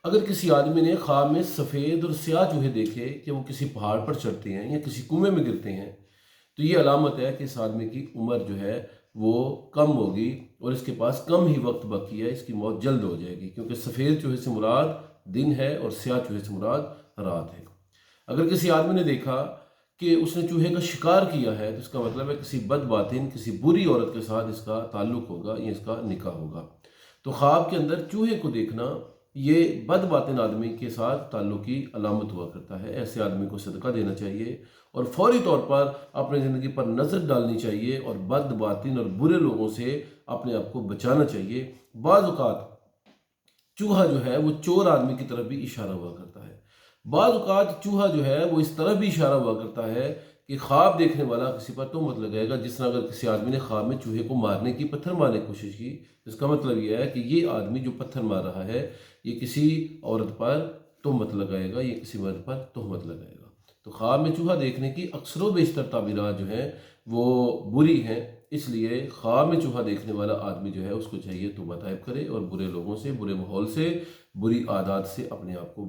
اگر کسی آدمی نے خواب میں سفید اور سیاہ چوہے دیکھے کہ وہ کسی پہاڑ پر چڑھتے ہیں یا کسی کنویں میں گرتے ہیں، تو یہ علامت ہے کہ اس آدمی کی عمر جو ہے وہ کم ہوگی اور اس کے پاس کم ہی وقت باقی ہے، اس کی موت جلد ہو جائے گی، کیونکہ سفید چوہے سے مراد دن ہے اور سیاہ چوہے سے مراد رات ہے۔ اگر کسی آدمی نے دیکھا کہ اس نے چوہے کا شکار کیا ہے، تو اس کا مطلب ہے کسی بد باطن، کسی بری عورت کے ساتھ اس کا تعلق ہوگا یا اس کا نکاح ہوگا۔ تو خواب کے اندر چوہے کو دیکھنا یہ بد باطن آدمی کے ساتھ تعلق کی علامت ہوا کرتا ہے۔ ایسے آدمی کو صدقہ دینا چاہیے اور فوری طور پر اپنی زندگی پر نظر ڈالنی چاہیے اور بد باطن اور برے لوگوں سے اپنے آپ کو بچانا چاہیے۔ بعض اوقات چوہا جو ہے وہ چور آدمی کی طرف بھی اشارہ ہوا کرتا ہے۔ بعض اوقات چوہا جو ہے وہ اس طرف بھی اشارہ ہوا کرتا ہے کہ خواب دیکھنے والا کسی پر تہمت لگائے گا۔ جس طرح اگر کسی آدمی نے خواب میں چوہے کو مارنے کی، پتھر مارنے کی کوشش کی، اس کا مطلب یہ ہے کہ یہ آدمی جو پتھر مار رہا ہے یہ کسی عورت پر تہمت لگائے گا، یہ کسی مرد پر تہمت لگائے گا۔ تو خواب میں چوہا دیکھنے کی اکثر و بیشتر تعبیرات جو ہیں وہ بری ہیں، اس لیے خواب میں چوہا دیکھنے والا آدمی جو ہے اس کو چاہیے توبہ طائب کرے اور برے لوگوں سے، برے ماحول سے، بری عادات سے اپنے آپ کو